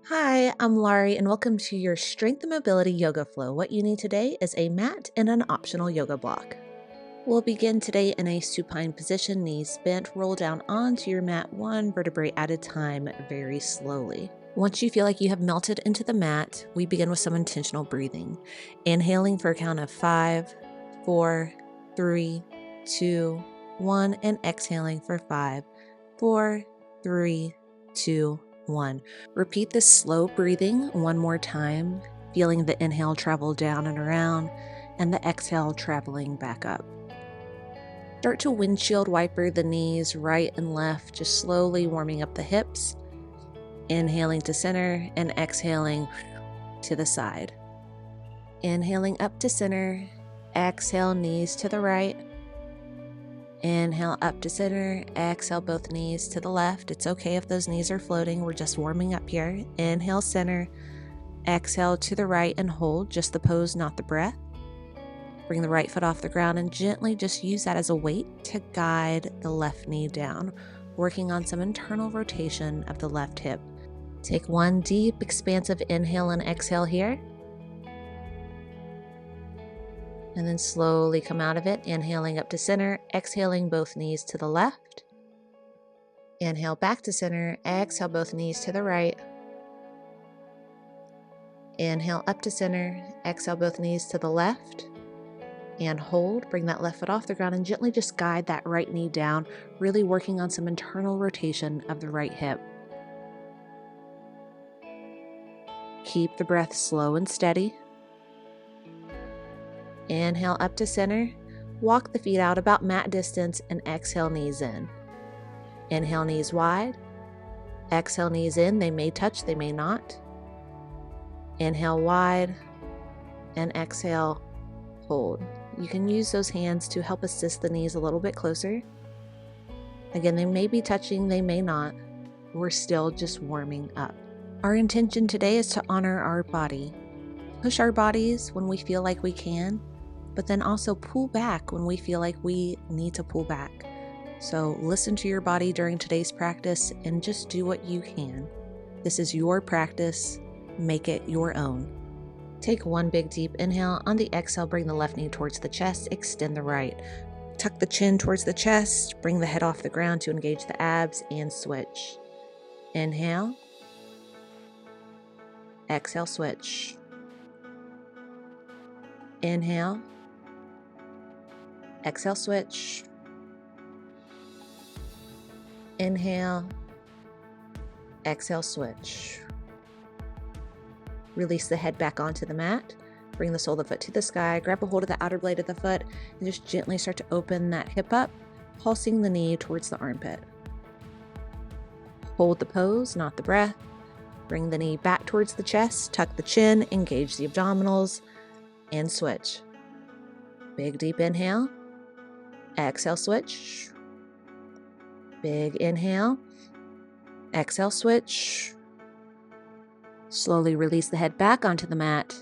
Hi, I'm Larie, and welcome to your Strength and Mobility Yoga Flow. What you need today is a mat and an optional yoga block. We'll begin today in a supine position, knees bent, roll down onto your mat one vertebrae at a time very slowly. Once you feel like you have melted into the mat, we begin with some intentional breathing. Inhaling for a count of 5, 4, 3, 2, 1, and exhaling for 5, 4, 3, 2, 1. Repeat this slow breathing one more time, feeling the inhale travel down and around and the exhale traveling back up. Start to windshield wiper the knees right and left, just slowly warming up the hips, inhaling to center and exhaling to the side. Inhaling up to center, exhale knees to the right. Inhale up to center, exhale both knees to the left. It's okay if those knees are floating, we're just warming up here. Inhale center, exhale to the right and hold, just the pose, not the breath. Bring the right foot off the ground and gently just use that as a weight to guide the left knee down, working on some internal rotation of the left hip. Take one deep, expansive inhale and exhale here. And then slowly come out of it, inhaling up to center, exhaling both knees to the left. Inhale back to center, exhale both knees to the right. Inhale up to center, exhale both knees to the left. And hold, bring that left foot off the ground and gently just guide that right knee down, really working on some internal rotation of the right hip. Keep the breath slow and steady. Inhale up to center, walk the feet out about mat distance and exhale knees in. Inhale knees wide, exhale knees in, they may touch, they may not. Inhale wide and exhale, hold. You can use those hands to help assist the knees a little bit closer. Again, they may be touching, they may not. We're still just warming up. Our intention today is to honor our body. Push our bodies when we feel like we can, but then also pull back when we feel like we need to pull back. So listen to your body during today's practice and just do what you can. This is your practice. Make it your own. Take one big deep inhale. On the exhale, bring the left knee towards the chest, extend the right. Tuck the chin towards the chest, bring the head off the ground to engage the abs and switch. Inhale. Exhale, switch. Inhale. Exhale, switch. Inhale. Exhale, switch. Release the head back onto the mat. Bring the sole of the foot to the sky. Grab a hold of the outer blade of the foot and just gently start to open that hip up, pulsing the knee towards the armpit. Hold the pose, not the breath. Bring the knee back towards the chest, tuck the chin, engage the abdominals, and switch. Big deep inhale. Exhale, switch. Big inhale. Exhale, switch. Slowly release the head back onto the mat.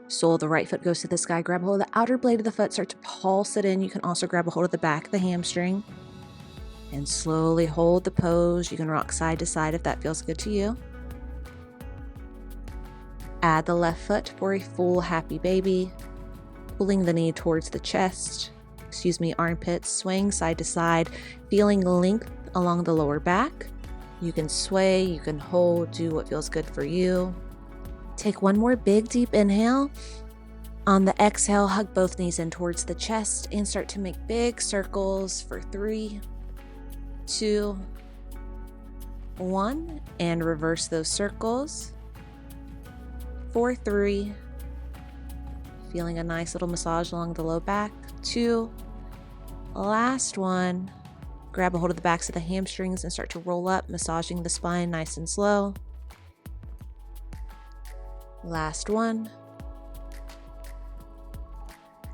Sole of the right foot goes to the sky. Grab a hold of the outer blade of the foot. Start to pulse it in. You can also grab a hold of the back of the hamstring. And slowly hold the pose. You can rock side to side if that feels good to you. Add the left foot for a full happy baby. Pulling the knee towards the chest. Armpits. Swaying side to side. Feeling length along the lower back. You can sway, you can hold, do what feels good for you. Take one more big deep inhale. On the exhale, hug both knees in towards the chest and start to make big circles for 3, 2, 1. And reverse those circles. 4, 3. Feeling a nice little massage along the low back. 2. Last one. Grab a hold of the backs of the hamstrings and start to roll up, massaging the spine nice and slow. Last one.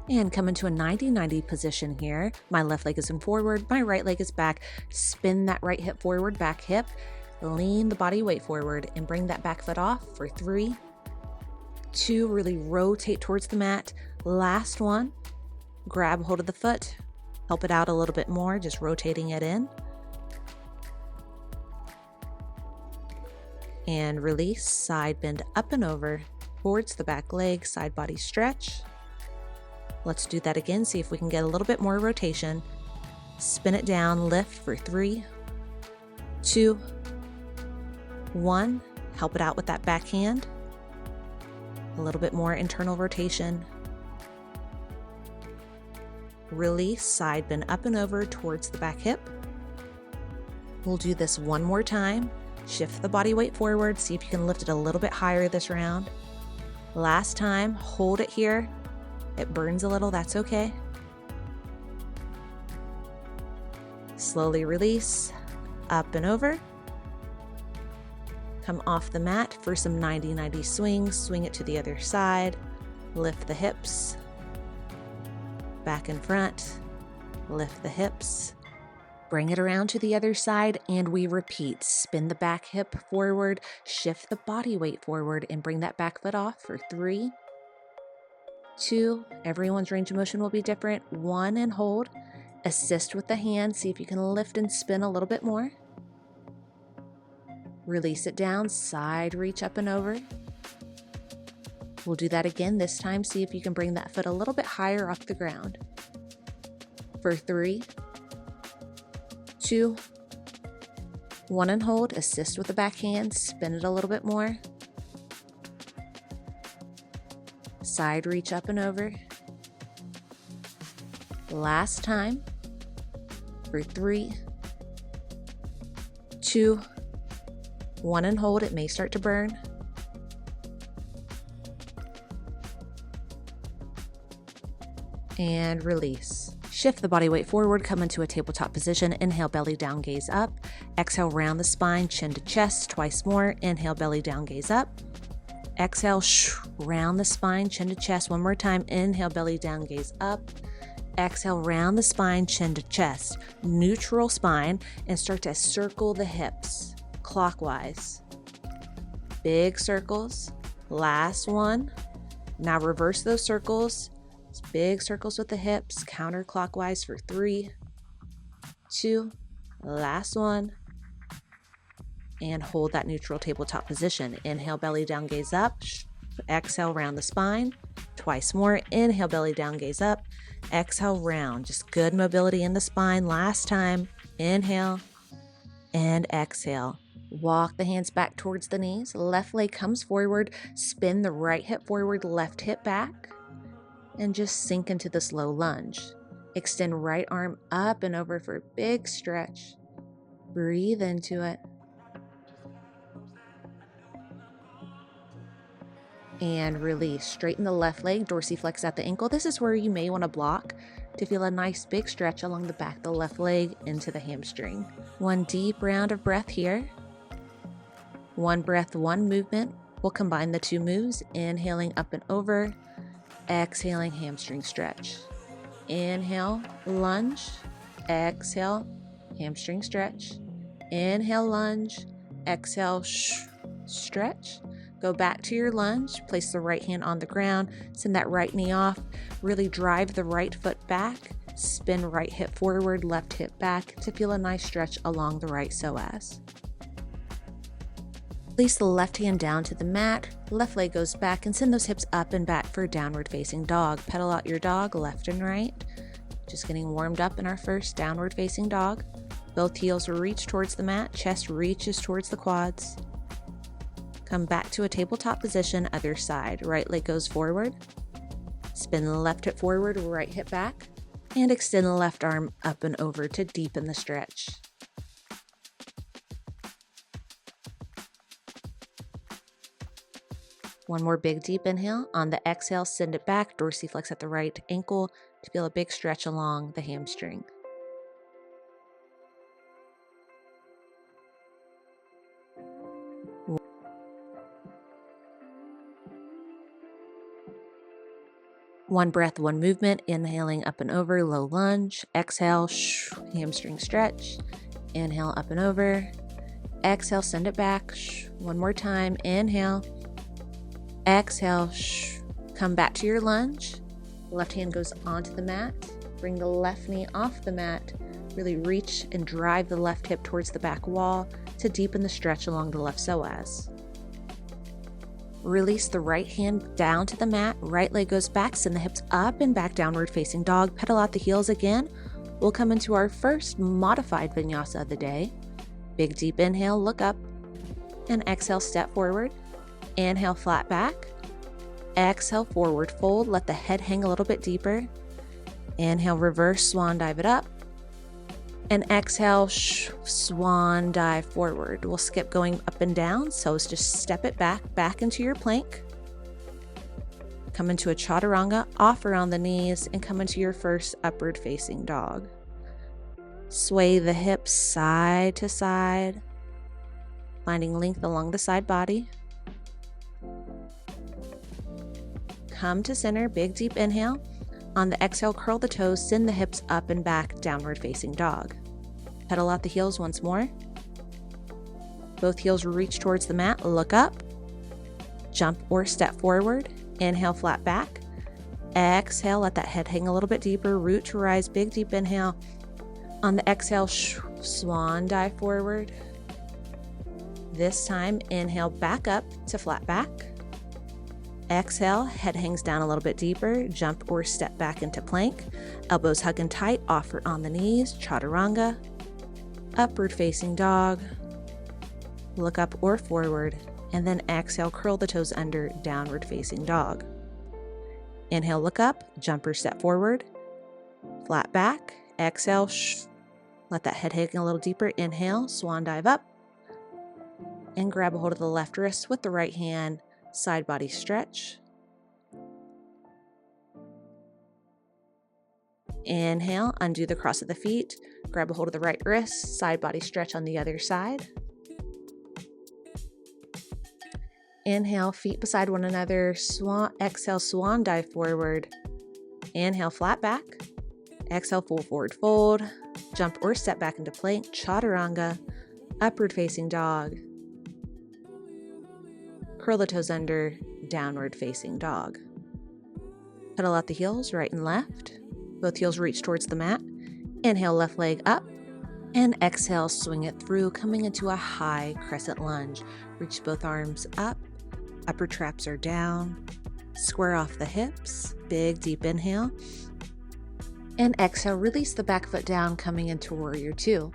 And come into a 90-90 position here. My left leg is in forward, my right leg is back. Spin that right hip forward, back hip. Lean the body weight forward and bring that back foot off for 3, 2, really rotate towards the mat. Last one. Grab hold of the foot. Help it out a little bit more, just rotating it in. And release, side bend up and over towards the back leg, side body stretch. Let's do that again, see if we can get a little bit more rotation. Spin it down, lift for 3, 2, 1. Help it out with that back hand. A little bit more internal rotation. Release, side bend up and over towards the back hip. We'll do this one more time. Shift the body weight forward, see if you can lift it a little bit higher this round. Last time, hold it here. It burns a little, that's okay. Slowly release, up and over. Come off the mat for some 90-90 swings. Swing it to the other side. Lift the hips. Back and front. Lift the hips. Bring it around to the other side and we repeat. Spin the back hip forward, shift the body weight forward and bring that back foot off for 3, 2, everyone's range of motion will be different, 1 and hold. Assist with the hand, see if you can lift and spin a little bit more. Release it down, side reach up and over. We'll do that again this time, see if you can bring that foot a little bit higher off the ground. For 3, 2, 1 and hold, assist with the back hand, spin it a little bit more. Side reach up and over. Last time. For 3, 2, 1 and hold, it may start to burn. And release. Shift the body weight forward, come into a tabletop position. Inhale, belly down, gaze up. Exhale, round the spine, chin to chest, twice more. Inhale, belly down, gaze up. Exhale, round the spine, chin to chest. One more time. Inhale, belly down, gaze up. Exhale, round the spine, chin to chest. Neutral spine, and start to circle the hips clockwise. Big circles. Last one. Now reverse those circles. Big circles with the hips, counterclockwise for 3, 2, last one. And hold that neutral tabletop position. Inhale, belly down, gaze up. Exhale, round the spine. Twice more. Inhale, belly down, gaze up. Exhale, round. Just good mobility in the spine. Last time. Inhale and exhale. Walk the hands back towards the knees. Left leg comes forward. Spin the right hip forward, left hip back. And just sink into the slow lunge. Extend right arm up and over for a big stretch. Breathe into it. And release. Straighten the left leg, dorsiflex at the ankle. This is where you may want to block to feel a nice big stretch along the back of the left leg into the hamstring. One deep round of breath here. One breath, one movement. We'll combine the two moves, inhaling up and over. Exhaling, hamstring stretch. Inhale, lunge. Exhale, hamstring stretch. Inhale, lunge. Exhale, stretch. Go back to your lunge. Place the right hand on the ground. Send that right knee off. Really drive the right foot back. Spin right hip forward, left hip back to feel a nice stretch along the right psoas. Place the left hand down to the mat, left leg goes back, and send those hips up and back for downward facing dog. Pedal out your dog left and right. Just getting warmed up in our first downward facing dog. Both heels reach towards the mat, chest reaches towards the quads. Come back to a tabletop position, other side. Right leg goes forward. Spin the left hip forward, right hip back. And extend the left arm up and over to deepen the stretch. One more big deep inhale. On the exhale, send it back, dorsiflex at the right ankle to feel a big stretch along the hamstring. One breath, one movement. Inhaling up and over, low lunge. Exhale, hamstring stretch. Inhale up and over. Exhale, send it back. One more time. Inhale. Exhale, come back to your lunge. Left hand goes onto the mat. Bring the left knee off the mat. Really reach and drive the left hip towards the back wall to deepen the stretch along the left psoas. Release the right hand down to the mat, right leg goes back, send the hips up and back, downward facing dog. Pedal out the heels again. We'll come into our first modified vinyasa of the day. Big deep inhale, look up, and exhale, step forward. Inhale, flat back. Exhale, forward fold. Let the head hang a little bit deeper. Inhale, reverse swan dive it up. And exhale, swan dive forward. We'll skip going up and down, so just step it back into your plank. Come into a chaturanga, off around the knees, and come into your first upward facing dog. Sway the hips side to side, finding length along the side body. Come to center, big deep inhale. On the exhale, curl the toes, send the hips up and back, downward facing dog. Pedal out the heels once more. Both heels reach towards the mat, look up. Jump or step forward. Inhale, flat back. Exhale, let that head hang a little bit deeper, root to rise, big deep inhale. On the exhale, swan dive forward. This time, inhale back up to flat back. Exhale, head hangs down a little bit deeper, jump or step back into plank. Elbows hugging tight, offer on the knees, chaturanga. Upward facing dog. Look up or forward, and then exhale, curl the toes under, downward facing dog. Inhale, look up, jump or step forward. Flat back, exhale, let that head hang a little deeper. Inhale, swan dive up. And grab a hold of the left wrist with the right hand. Side body stretch. Inhale, undo the cross of the feet. Grab a hold of the right wrist. Side body stretch on the other side. Inhale, feet beside one another. Exhale, swan dive forward. Inhale, flat back. Exhale, full forward fold. Jump or step back into plank. Chaturanga. Upward facing dog. Curl the toes under, downward facing dog. Pedal out the heels, right and left. Both heels reach towards the mat. Inhale, left leg up. And exhale, swing it through, coming into a high crescent lunge. Reach both arms up. Upper traps are down. Square off the hips. Big, deep inhale. And exhale, release the back foot down, coming into warrior two.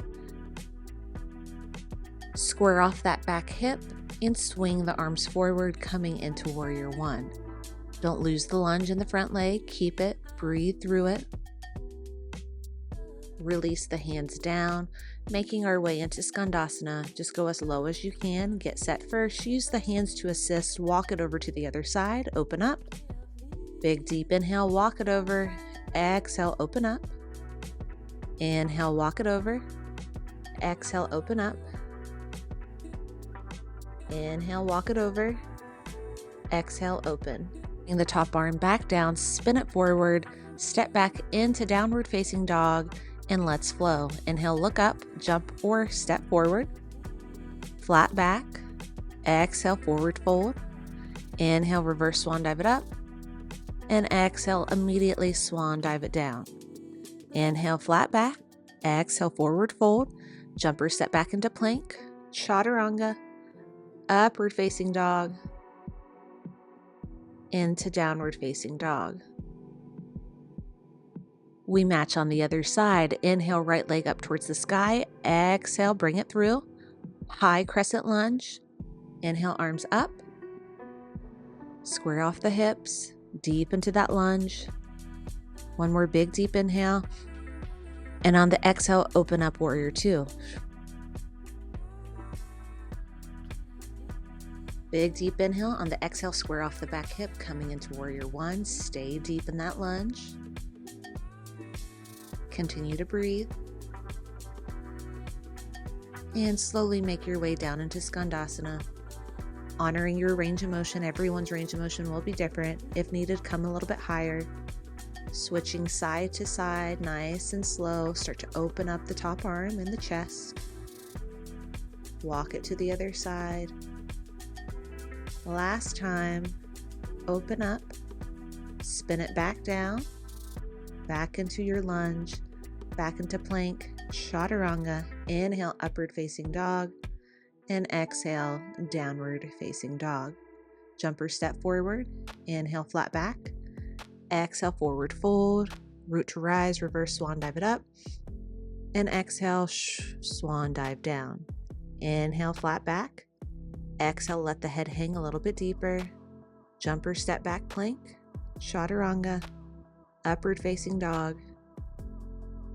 Square off that back hip. And swing the arms forward, coming into warrior one. Don't lose the lunge in the front leg. Keep it. Breathe through it. Release the hands down, making our way into skandasana. Just go as low as you can. Get set first. Use the hands to assist. Walk it over to the other side. Open up. Big deep inhale. Walk it over. Exhale. Open up. Inhale. Walk it over. Exhale. Open up. Inhale, walk it over. Exhale, open. Bring the top arm back down, spin it forward, step back into downward facing dog, and let's flow. Inhale, look up, jump or step forward. Flat back. Exhale, forward fold. Inhale, reverse swan dive it up. And exhale, immediately swan dive it down. Inhale, flat back. Exhale, forward fold. Jump or step back into plank. Chaturanga. Upward facing dog, into downward facing dog. We match on the other side. Inhale, right leg up towards the sky. Exhale, bring it through. High crescent lunge. Inhale, arms up. Square off the hips. Deep into that lunge. One more big deep inhale. And on the exhale, open up warrior two. Big deep inhale. On the exhale, square off the back hip, coming into warrior one. Stay deep in that lunge. Continue to breathe. And slowly make your way down into skandasana. Honoring your range of motion. Everyone's range of motion will be different. If needed, come a little bit higher. Switching side to side, nice and slow. Start to open up the top arm and the chest. Walk it to the other side. Last time, open up, spin it back down, back into your lunge, back into plank, chaturanga. Inhale, upward facing dog, and exhale, downward facing dog. jumper step forward. Inhale, flat back. Exhale, forward fold. Root to rise, reverse swan dive it up. And exhale, swan dive down. Inhale, flat back. Exhale, let the head hang a little bit deeper. Jumper step back plank. Chaturanga. Upward facing dog.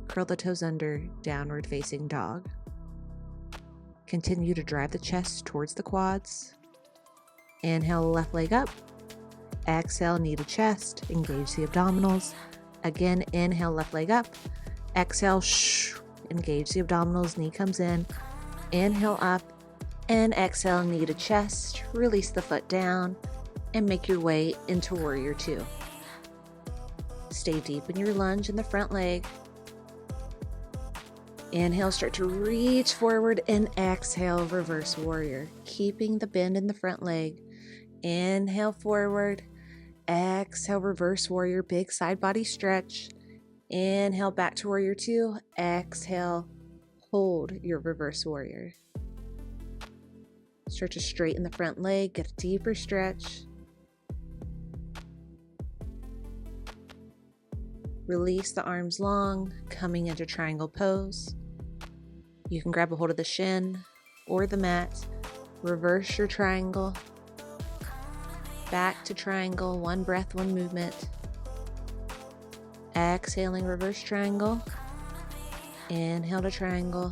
Curl the toes under, downward facing dog. Continue to drive the chest towards the quads. Inhale, left leg up. Exhale, knee to chest. Engage the abdominals. Again, inhale, left leg up. Exhale, engage the abdominals. Knee comes in. Inhale up. And exhale, knee to chest. Release the foot down and make your way into warrior two. Stay deep in your lunge in the front leg. Inhale, start to reach forward, and exhale, reverse warrior. Keeping the bend in the front leg. Inhale, forward. Exhale, reverse warrior, big side body stretch. Inhale, back to warrior two. Exhale, hold your reverse warrior. Start to straighten the front leg, get a deeper stretch. Release the arms long, coming into triangle pose. You can grab a hold of the shin or the mat. Reverse your triangle. Back to triangle, one breath, one movement. Exhaling, reverse triangle. Inhale to triangle.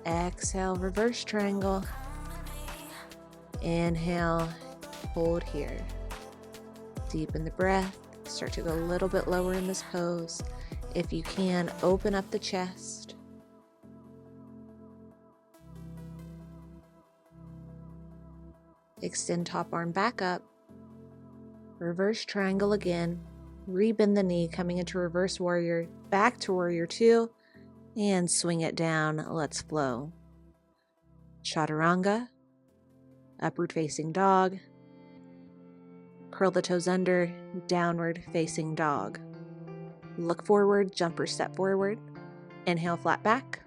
Exhale, reverse triangle. Inhale, hold here. Deepen the breath. Start to go a little bit lower in this pose. If you can, open up the chest. Extend top arm back up. Reverse triangle again. Rebend the knee, coming into reverse warrior. Back to warrior two. And swing it down. Let's flow. Chaturanga. Upward facing dog. Curl the toes under, downward facing dog. Look forward, jumper step forward. Inhale, flat back.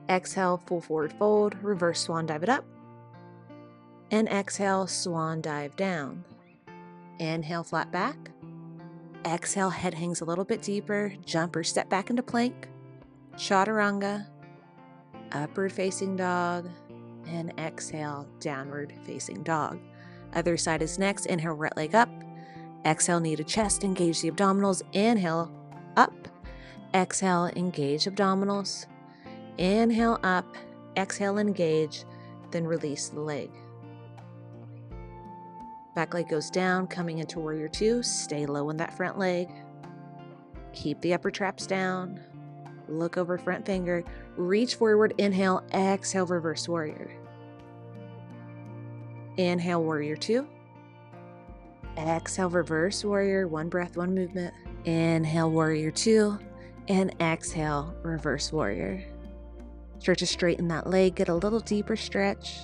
Exhale, full forward fold, reverse swan dive it up. And exhale, swan dive down. Inhale, flat back. Exhale, head hangs a little bit deeper, jumper step back into plank. Chaturanga. Upward facing dog. And exhale, downward facing dog. Other side is next. Inhale, right leg up. Exhale, knee to chest. Engage the abdominals. Inhale, up. Exhale, engage abdominals. Inhale, up. Exhale, engage. Then release the leg. Back leg goes down, coming into warrior two. Stay low in that front leg. Keep the upper traps down. Look over front finger. Reach forward. Inhale, exhale, reverse warrior. Inhale, warrior two. Exhale, reverse warrior. One breath, one movement. Inhale, warrior two. And exhale, reverse warrior. Start to straighten that leg. Get a little deeper stretch.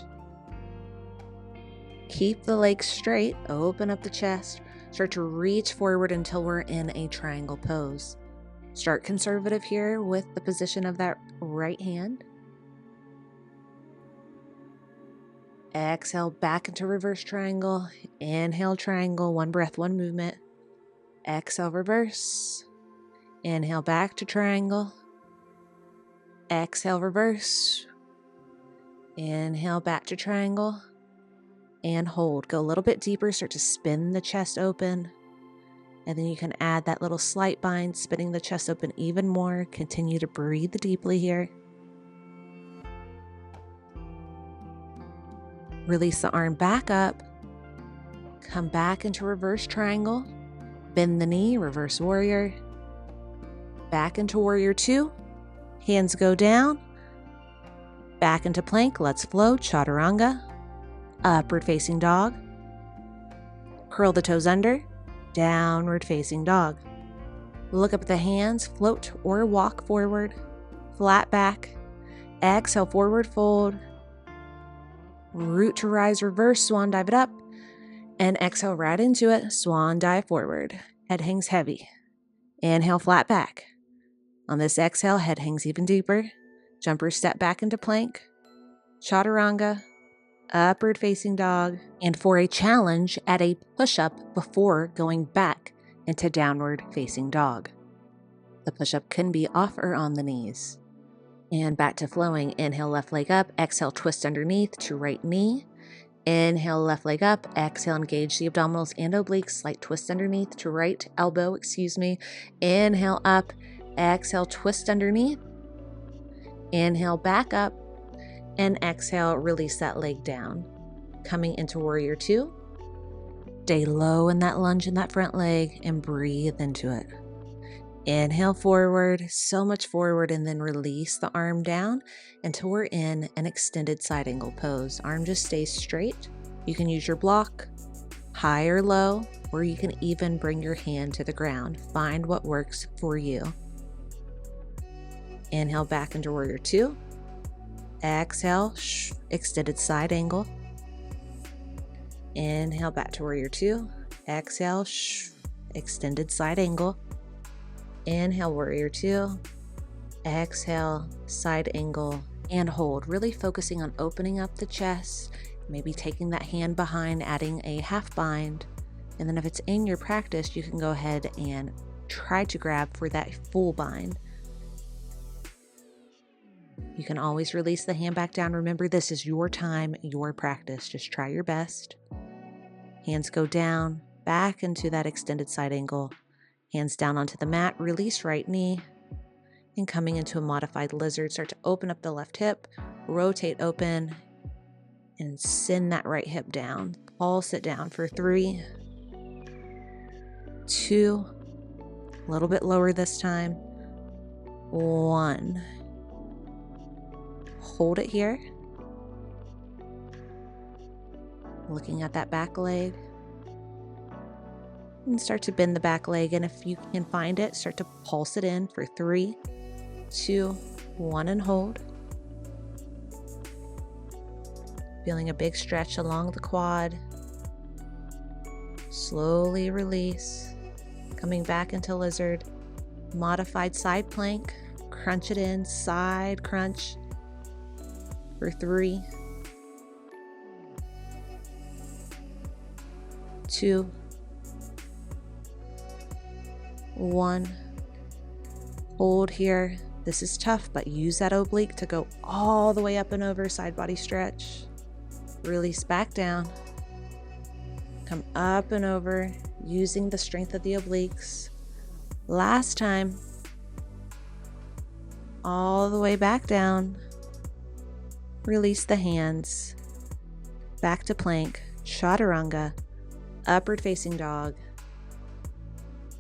Keep the legs straight. Open up the chest. Start to reach forward until we're in a triangle pose. Start conservative here with the position of that right hand. Exhale, back into reverse triangle. Inhale, triangle. One breath, one movement. Exhale, reverse. Inhale, back to triangle. Exhale, reverse. Inhale, back to triangle. And hold. Go a little bit deeper. Start to spin the chest open. And then you can add that little slight bind, spinning the chest open even more. Continue to breathe deeply here. Release the arm back up. Come back into reverse triangle. Bend the knee, reverse warrior. Back into warrior two. Hands go down. Back into plank. Let's flow. Chaturanga. Upward facing dog. Curl the toes under. Downward facing dog. Look up at the hands. Float or walk forward. Flat back. Exhale, forward fold. Root to rise, reverse, swan dive it up. And exhale right into it. Swan dive forward. Head hangs heavy. Inhale, flat back. On this exhale, head hangs even deeper. Jumper step back into plank. Chaturanga. upward facing dog. And for a challenge, add a push-up before going back into downward facing dog. The push-up can be off or on the knees. And back to flowing. Inhale, left leg up. Exhale, twist underneath to right knee. Inhale, left leg up. Exhale, engage the abdominals and obliques. Slight twist underneath to right elbow, Inhale up. Exhale, twist underneath. Inhale, back up. And exhale, release that leg down. Coming into warrior two. Stay low in that lunge in that front leg and breathe into it. Inhale forward, so much forward, and then release the arm down until we're in an extended side angle pose. Arm just stays straight. You can use your block, high or low, or you can even bring your hand to the ground. Find what works for you. Inhale back into warrior two. Exhale, extended side angle. Inhale back to warrior two. Exhale, extended side angle. Inhale, warrior two. Exhale, side angle, and hold. Really focusing on opening up the chest, maybe taking that hand behind, adding a half bind. And then if it's in your practice, you can go ahead and try to grab for that full bind. You can always release the hand back down. Remember, this is your time, your practice. Just try your best. Hands go down, back into that extended side angle. Hands down onto the mat, release right knee, and coming into a modified lizard, start to open up the left hip, rotate open, and send that right hip down. Pulse it down for 3, 2, a little bit lower this time, 1. Hold it here. Looking at that back leg. And start to bend the back leg, and if you can find it, start to pulse it in for 3, 2, 1, and hold. Feeling a big stretch along the quad. Slowly release. Coming back into lizard. Modified side plank. Crunch it in, side crunch for 3, 2, 1. Hold here. This is tough, but use that oblique to go all the way up and over, side body stretch. Release back down. Come up and over, using the strength of the obliques. Last time. All the way back down. Release the hands. Back to plank, chaturanga, upward facing dog.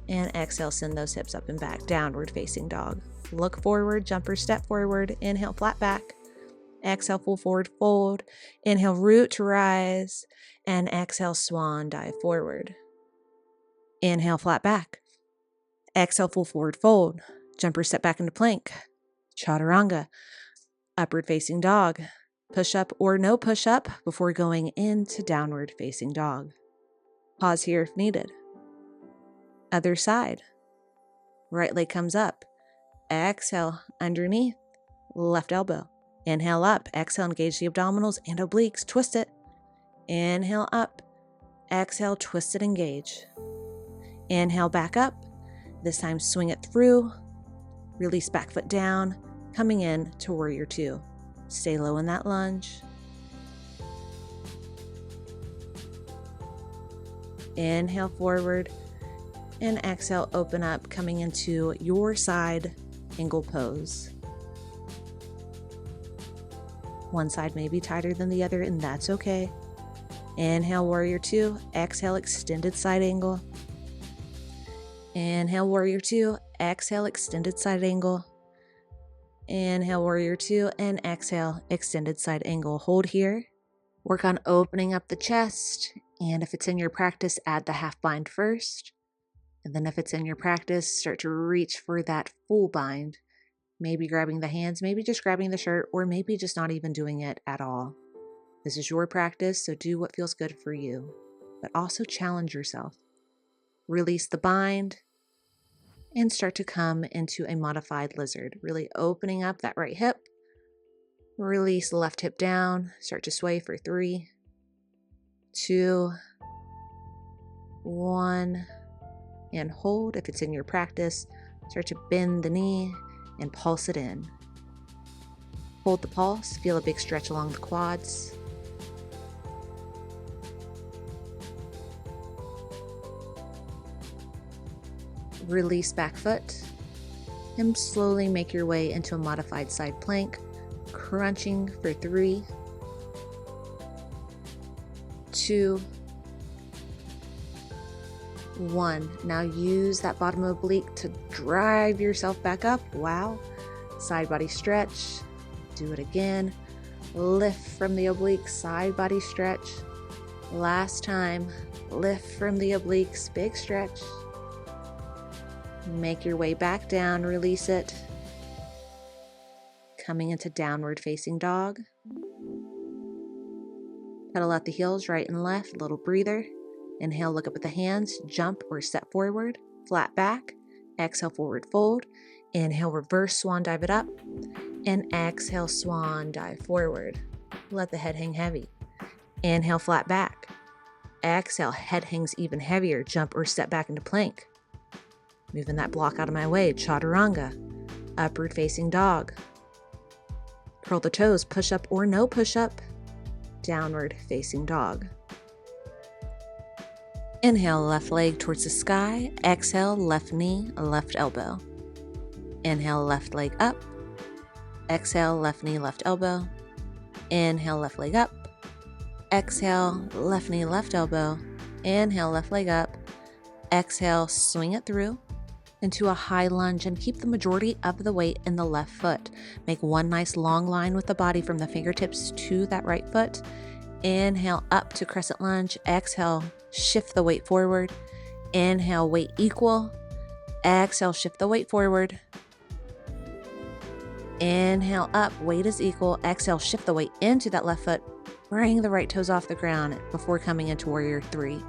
And exhale, send those hips up and back, downward facing dog. Look forward, jumper step forward, inhale, flat back. Exhale, full forward fold. Inhale, root to rise. And exhale, swan dive forward. Inhale, flat back. Exhale, full forward fold. Jumper step back into plank. Chaturanga, upward facing dog. Push up or no push up before going into downward facing dog. Pause here if needed. Other side. Right leg comes up. Exhale, underneath. Left elbow. Inhale up. Exhale, engage the abdominals and obliques. Twist it. Inhale up. Exhale, twist it, engage. Inhale back up. This time swing it through. Release back foot down. Coming in to warrior two. Stay low in that lunge. Inhale forward. And exhale, open up, coming into your side angle pose. One side may be tighter than the other, and that's okay. Inhale, warrior two. Exhale, extended side angle. Inhale, warrior two. Exhale, extended side angle. Inhale, warrior two. And exhale, extended side angle. Hold here. Work on opening up the chest. And if it's in your practice, add the half bind first. And then if it's in your practice, start to reach for that full bind. Maybe grabbing the hands, maybe just grabbing the shirt, or maybe just not even doing it at all. This is your practice, so do what feels good for you. But also challenge yourself. Release the bind and start to come into a modified lizard. Really opening up that right hip. Release the left hip down. Start to sway for 3, 2, 1, and hold. If it's in your practice, start to bend the knee and pulse it in. Hold the pulse. Feel a big stretch along the quads. Release back foot and slowly make your way into a modified side plank, crunching for 3, 2, 1. Now use that bottom oblique to drive yourself back up. Wow. Side body stretch. Do it again. Lift from the obliques, side body stretch. Last time. Lift from the obliques, big stretch. Make your way back down, release it. Coming into downward facing dog. Pedal out the heels, right and left, little breather. Inhale, look up at the hands, jump or step forward, flat back. Exhale, forward fold. Inhale, reverse swan dive it up. And exhale, swan dive forward. Let the head hang heavy. Inhale, flat back. Exhale, head hangs even heavier, jump or step back into plank. Moving that block out of my way, chaturanga, upward facing dog. Curl the toes, push up or no push up, downward facing dog. Inhale, left leg towards the sky. Exhale, left knee, left elbow. Inhale, left leg up. Exhale, left knee, left elbow. Inhale, left leg up. Exhale, left knee, left elbow. Inhale, left leg up. Exhale, swing it through into a high lunge and keep the majority of the weight in the left foot. Make one nice long line with the body from the fingertips to that right foot. Inhale up to crescent lunge. Exhale, shift the weight forward. Inhale, weight equal. Exhale, shift the weight forward. Inhale up, weight is equal. Exhale, shift the weight into that left foot. Bring the right toes off the ground before coming into warrior 3.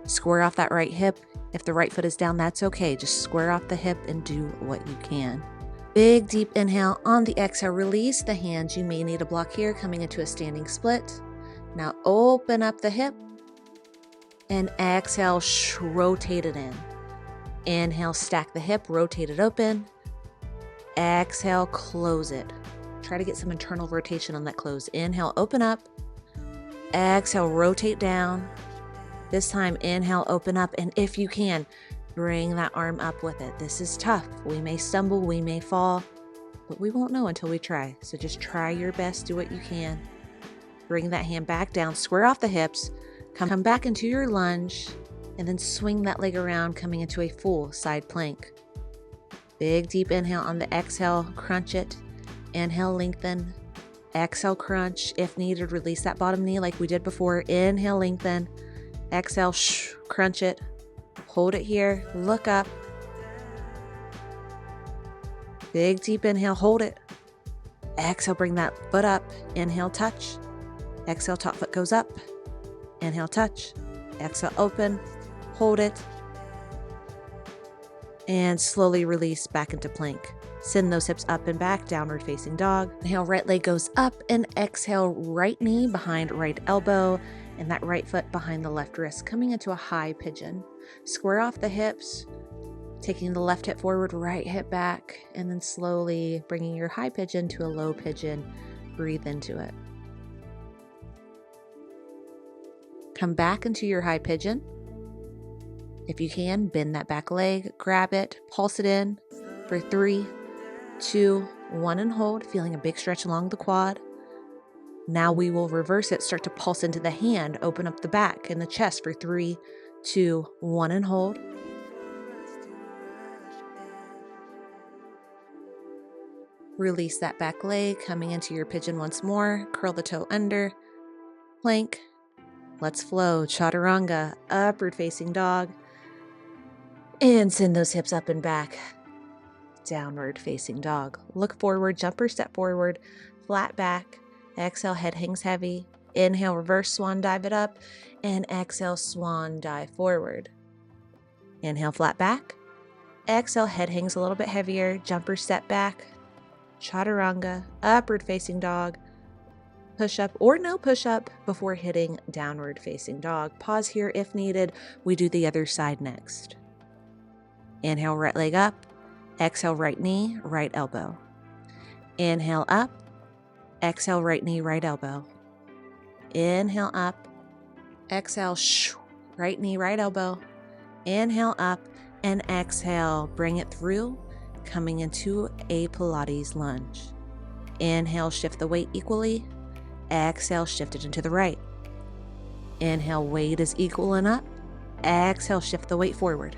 Square off that right hip. If the right foot is down, that's okay. Just square off the hip and do what you can. Big deep inhale. On the exhale, release the hands. You may need a block here, coming into a standing split. Now open up the hip and exhale, rotate it in. Inhale, stack the hip, rotate it open. Exhale, close it. Try to get some internal rotation on that close. Inhale, open up. Exhale, rotate down. This time, inhale, open up, and if you can, bring that arm up with it. This is tough. We may stumble, we may fall, but we won't know until we try. So just try your best, do what you can. Bring that hand back down, square off the hips, come back into your lunge, and then swing that leg around, coming into a full side plank. Big deep inhale on the exhale, crunch it. Inhale, lengthen. Exhale, crunch. If needed, release that bottom knee like we did before. Inhale, lengthen. Exhale, crunch it. Hold it here. Look up. Big deep inhale, hold it. Exhale, bring that foot up. Inhale, touch. Exhale, top foot goes up. Inhale, touch. Exhale, open. Hold it. And slowly release back into plank. Send those hips up and back, downward facing dog. Inhale, right leg goes up, and exhale, right knee behind right elbow, and that right foot behind the left wrist, coming into a high pigeon. Square off the hips, taking the left hip forward, right hip back, and then slowly bringing your high pigeon to a low pigeon. Breathe into it. Come back into your high pigeon. If you can, bend that back leg, grab it, pulse it in for 3, 2, 1, and hold, feeling a big stretch along the quad. Now we will reverse it, start to pulse into the hand, open up the back and the chest for 3, 2, 1, and hold. Release that back leg, coming into your pigeon once more, curl the toe under, plank. Let's flow, chaturanga, upward facing dog. And send those hips up and back, downward facing dog. Look forward, jump or step forward, flat back. Exhale, head hangs heavy. Inhale, reverse swan dive it up. And exhale, swan dive forward. Inhale, flat back. Exhale, head hangs a little bit heavier. Jump or step back. chaturanga, upward facing dog, push up or no push up before hitting downward facing dog. Pause here if needed. We do the other side next. Inhale, right leg up. Exhale, right knee, right elbow. Inhale up. Exhale, right knee, right elbow. Inhale up. Exhale, right knee, right elbow. Inhale up and exhale. Bring it through, coming into a Pilates lunge. Inhale, shift the weight equally. Exhale, shift it into the right. Inhale, weight is equal and up. Exhale, shift the weight forward.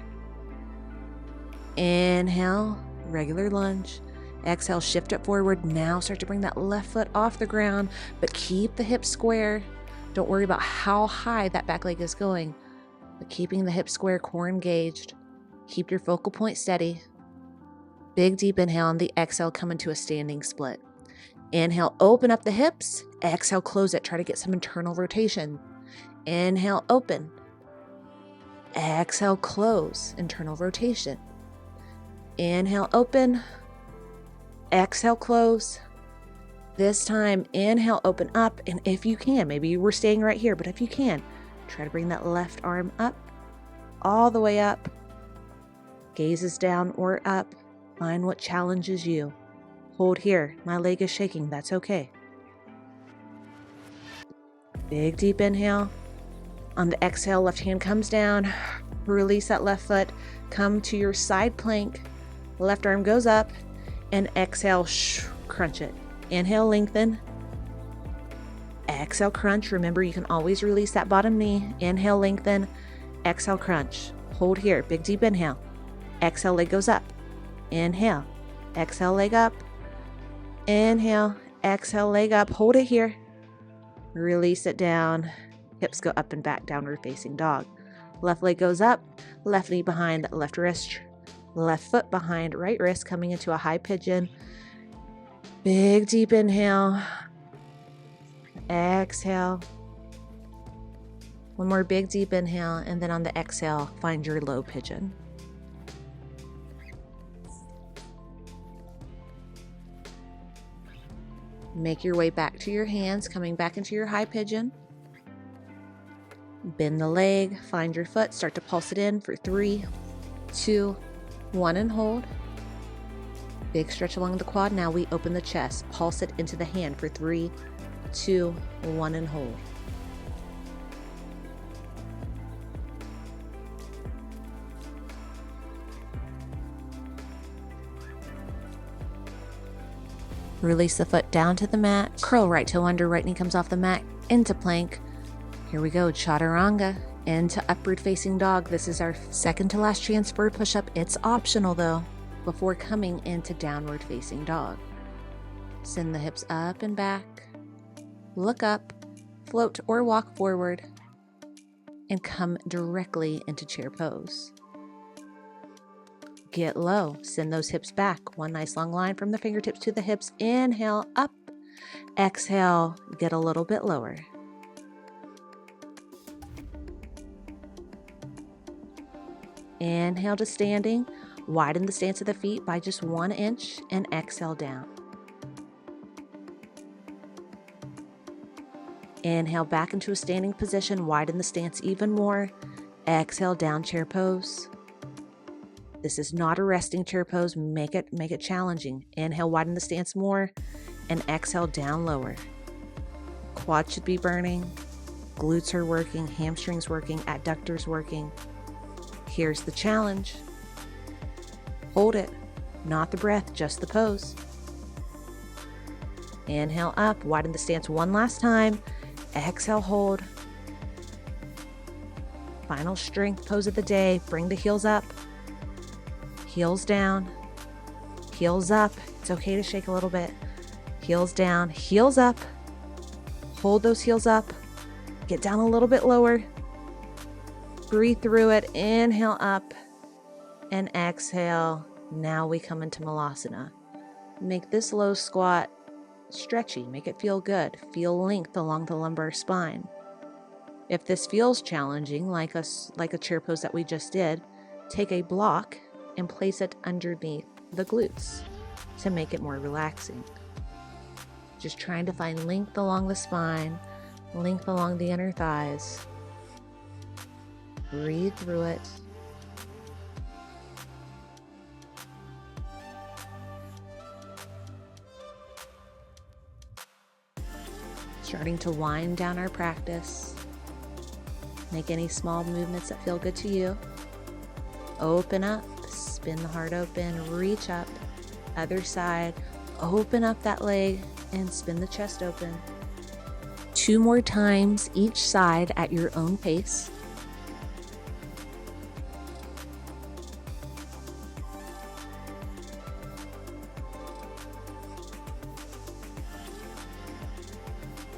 Inhale, regular lunge. Exhale, shift it forward. Now start to bring that left foot off the ground, but keep the hips square. Don't worry about how high that back leg is going, but keeping the hips square, core engaged. Keep your focal point steady. Big deep inhale on the exhale, come into a standing split. Inhale, open up the hips. Exhale, close it. Try to get some internal rotation. Inhale, open. Exhale, close. Internal rotation. Inhale, open. Exhale, close. This time, inhale, open up. And if you can, maybe you were staying right here, but if you can, try to bring that left arm up, all the way up. Gaze is down or up. Find what challenges you. Hold here. My leg is shaking. That's okay. Big deep inhale. On the exhale, left hand comes down. Release that left foot. Come to your side plank. Left arm goes up. And exhale, crunch it. Inhale, lengthen. Exhale, crunch. Remember, you can always release that bottom knee. Inhale, lengthen. Exhale, crunch. Hold here. Big deep inhale. Exhale, leg goes up. Inhale. Exhale, leg up. Inhale. Exhale, leg up. Hold it here. Release it down. Hips go up and back, downward facing dog. Left leg goes up. Left knee behind, left wrist. Left foot behind, right wrist, coming into a high pigeon. Big deep inhale. Exhale. One more big deep inhale, and then on the exhale, find your low pigeon. Make your way back to your hands, coming back into your high pigeon. Bend the leg, find your foot, start to pulse it in for 3, 2, 1, and hold. Big stretch along the quad. Now we open the chest. Pulse it into the hand for 3, 2, 1, and hold. Release the foot down to the mat. Curl right toe under, right knee comes off the mat, into plank. Here we go, chaturanga, into upward facing dog. This is our second to last chance for a push-up. It's optional though, before coming into downward facing dog. Send the hips up and back. Look up, float or walk forward, and come directly into chair pose. Get low, send those hips back. One nice long line from the fingertips to the hips. Inhale, up. Exhale, get a little bit lower. Inhale to standing. Widen the stance of the feet by just 1 inch and exhale down. Inhale back into a standing position. Widen the stance even more. Exhale, down chair pose. This is not a resting chair pose. Make it challenging. Inhale, widen the stance more, and exhale, down lower. Quad should be burning. Glutes are working, hamstrings working, adductors working. Here's the challenge. Hold it. Not the breath, just the pose. Inhale up, widen the stance one last time. Exhale, hold. Final strength pose of the day. Bring the heels up. Heels down, heels up. It's okay to shake a little bit. Heels down, heels up. Hold those heels up. Get down a little bit lower. Breathe through it. Inhale up and exhale. Now we come into Malasana. Make this low squat stretchy. Make it feel good. Feel length along the lumbar spine. If this feels challenging, like a chair pose that we just did, take a block and place it underneath the glutes. to make it more relaxing. Just trying to find length along the spine, length along the inner thighs. Breathe through it. Starting to wind down our practice. Make any small movements that feel good to you. Open up, spin the heart open, reach up, other side, open up that leg and spin the chest open. 2 more times each side at your own pace.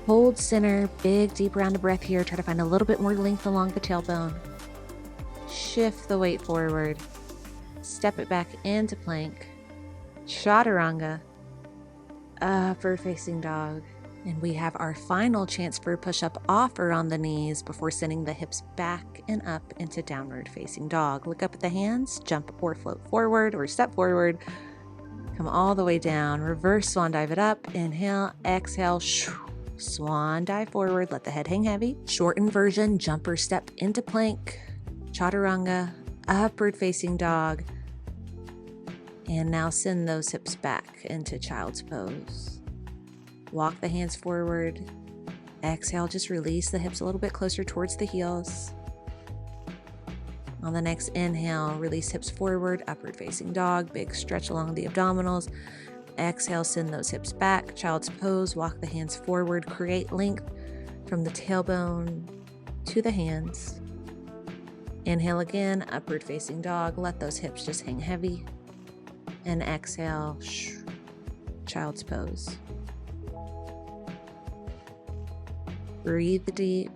Hold center, big deep round of breath here. Try to find a little bit more length along the tailbone. Shift the weight forward. Step it back into plank. Chaturanga. Upward facing dog. And we have our final chance for a push-up off or on the knees before sending the hips back and up into downward facing dog. Look up at the hands, jump or float forward or step forward. Come all the way down. Reverse swan dive it up. Inhale, exhale, swan dive forward. Let the head hang heavy. Shortened version, jump or step into plank. Chaturanga, upward facing dog. And now send those hips back into child's pose. Walk the hands forward. Exhale, just release the hips a little bit closer towards the heels. On the next inhale, release hips forward, upward facing dog, big stretch along the abdominals. Exhale, send those hips back, child's pose, walk the hands forward, create length from the tailbone to the hands. Inhale again, upward facing dog, let those hips just hang heavy. And exhale, child's pose. Breathe deep.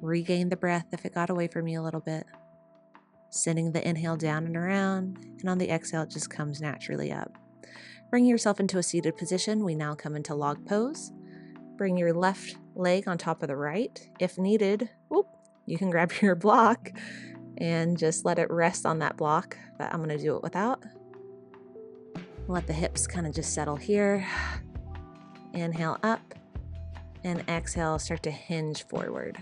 Regain the breath if it got away from you a little bit. Sending the inhale down and around, and on the exhale, it just comes naturally up. Bring yourself into a seated position. We now come into log pose. Bring your left leg on top of the right. If needed, you can grab your block and just let it rest on that block, but I'm going to do it without. Let the hips kind of just settle here. Inhale up, and exhale, start to hinge forward.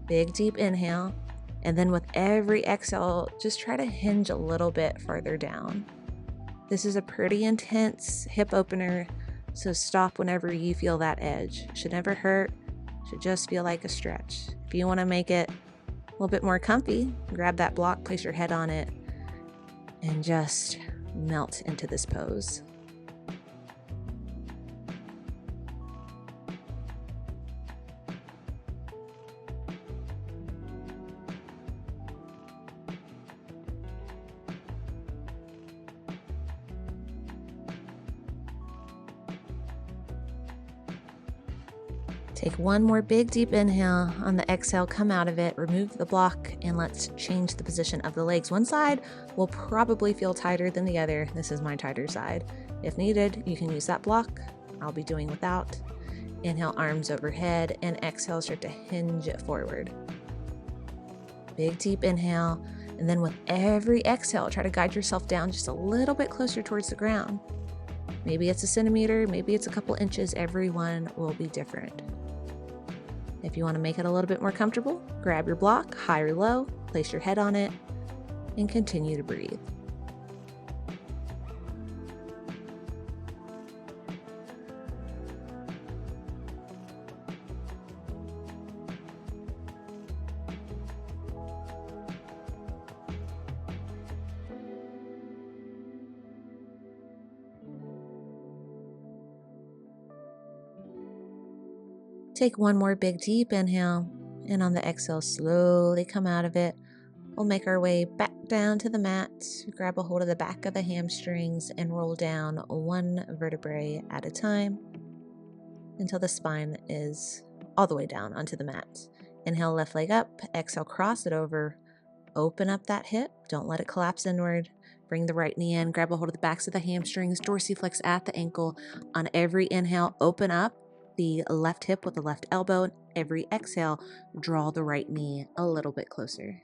Big deep inhale, and then with every exhale, just try to hinge a little bit farther down. This is a pretty intense hip opener, so stop whenever you feel that edge. Should never hurt, should just feel like a stretch. If you want to make it a little bit more comfy, grab that block, place your head on it, and just melt into this pose. Take one more big deep inhale. On the exhale, come out of it, remove the block, and let's change the position of the legs. One side will probably feel tighter than the other. This is my tighter side. If needed, you can use that block. I'll be doing without. Inhale, arms overhead, and exhale, start to hinge it forward. Big deep inhale, and then with every exhale, try to guide yourself down just a little bit closer towards the ground. Maybe it's a centimeter, maybe it's a couple inches. Every one will be different. If you want to make it a little bit more comfortable, grab your block, high or low, place your head on it, and continue to breathe. Take one more big deep inhale, and on the exhale, slowly come out of it. We'll make our way back down to the mat, grab a hold of the back of the hamstrings, and roll down one vertebrae at a time until the spine is all the way down onto the mat. Inhale, left leg up, exhale, cross it over, open up that hip, don't let it collapse inward. Bring the right knee in, grab a hold of the backs of the hamstrings, dorsiflex at the ankle. On every inhale, open up the left hip with the left elbow. Every exhale, draw the right knee a little bit closer.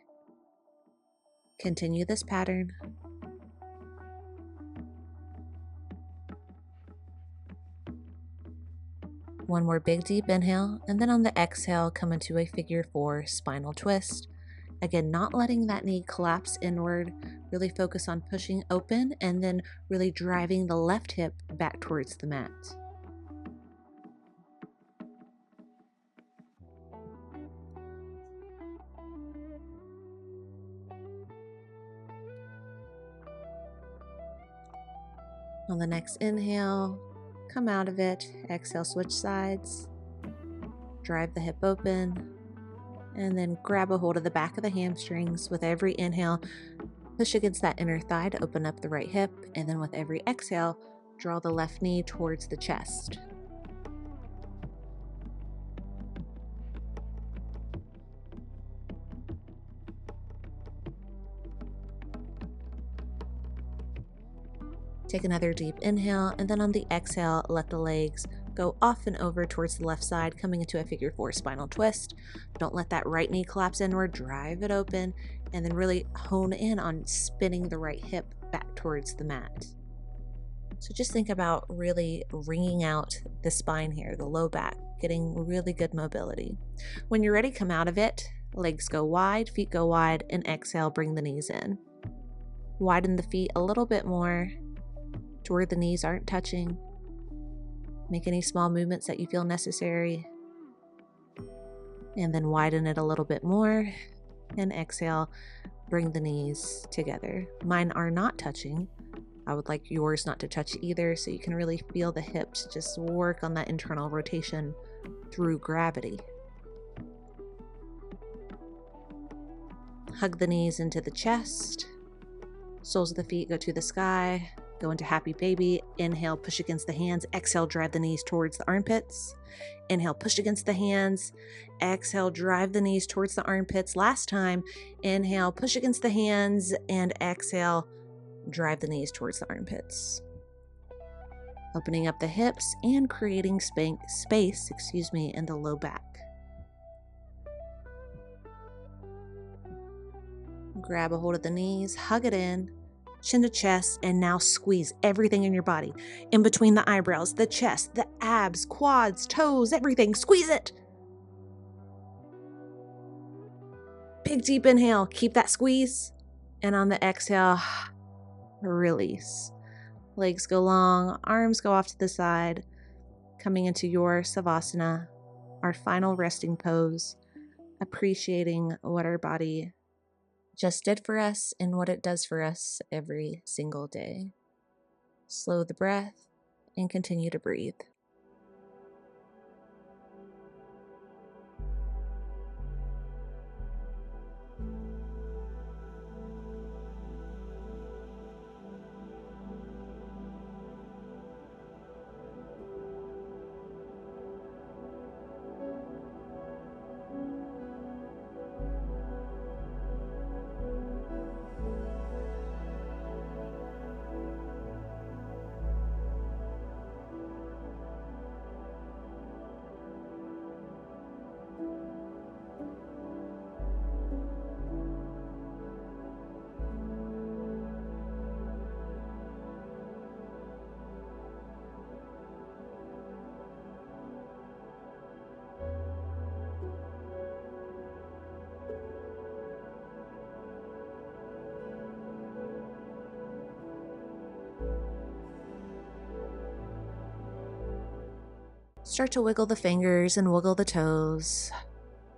Continue this pattern. One more big deep inhale, and then on the exhale, come into a figure 4 spinal twist. Again, not letting that knee collapse inward, really focus on pushing open and then really driving the left hip back towards the mat. On the next inhale, come out of it, exhale, switch sides, drive the hip open, and then grab a hold of the back of the hamstrings. With every inhale, push against that inner thigh to open up the right hip, and then with every exhale, draw the left knee towards the chest. Take another deep inhale, and then on the exhale, let the legs go off and over towards the left side, coming into a figure 4 spinal twist. Don't let that right knee collapse inward, drive it open, and then really hone in on spinning the right hip back towards the mat. So just think about really wringing out the spine here, the low back, getting really good mobility. When you're ready, come out of it, legs go wide, feet go wide, and exhale, bring the knees in. Widen the feet a little bit more to where the knees aren't touching. Make any small movements that you feel necessary. And then widen it a little bit more. And exhale, bring the knees together. Mine are not touching. I would like yours not to touch either, so you can really feel the hips just work on that internal rotation through gravity. Hug the knees into the chest. Soles of the feet go to the sky. Go into happy baby. Inhale, push against the hands. Exhale, drive the knees towards the armpits. Inhale, push against the hands. Exhale, drive the knees towards the armpits. Last time, inhale, push against the hands, and exhale, drive the knees towards the armpits. Opening up the hips and creating space in the low back. Grab a hold of the knees, hug it in. Chin to chest, and now squeeze everything in your body. In between the eyebrows, the chest, the abs, quads, toes, everything. Squeeze it. Big deep inhale. Keep that squeeze. And on the exhale, release. Legs go long, arms go off to the side. Coming into your Savasana, our final resting pose. Appreciating what our body just did for us and what it does for us every single day. Slow the breath and continue to breathe. Start to wiggle the fingers and wiggle the toes,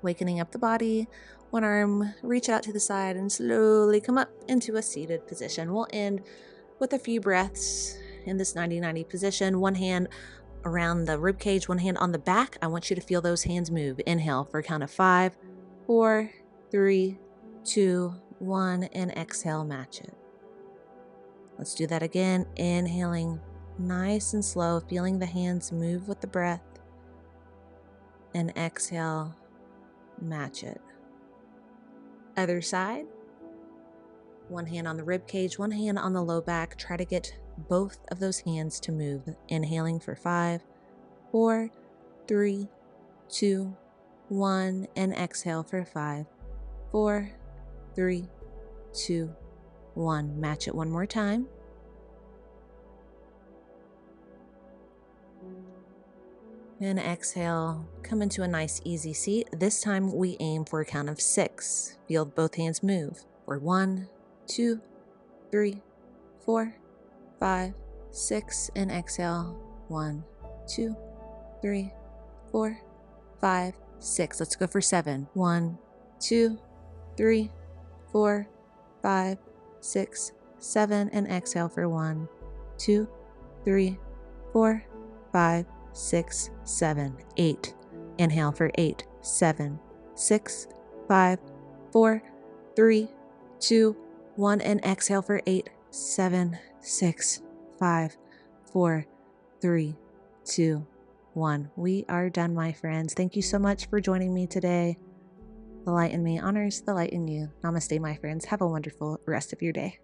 wakening up the body. One arm, reach out to the side and slowly come up into a seated position. We'll end with a few breaths in this 90-90 position. One hand around the rib cage, one hand on the back. I want you to feel those hands move. Inhale for a count of 5, 4, 3, 2, 1, and exhale, match it. Let's do that again. Inhaling nice and slow, feeling the hands move with the breath. And exhale, match it. Other side. One hand on the rib cage, one hand on the low back. Try to get both of those hands to move. Inhaling for 5, 4, 3, 2, 1, and exhale for 5, 4, 3, 2, 1. Match it one more time. And exhale, come into a nice easy seat. This time we aim for a count of 6. Feel both hands move. For 1, 2, 3, 4, 5, 6. And exhale. 1, 2, 3, 4, 5, 6. Let's go for 7. 1, 2, 3, 4, 5, 6, 7. And exhale for 1, 2, 3, 4, 5, 6, 7, 8. Inhale for 8, 7, 6, 5, 4, 3, 2, 1. And exhale for 8, 7, 6, 5, 4, 3, 2, 1. We are done, my friends. Thank you so much for joining me today. The light in me honors the light in you. Namaste, my friends. Have a wonderful rest of your day.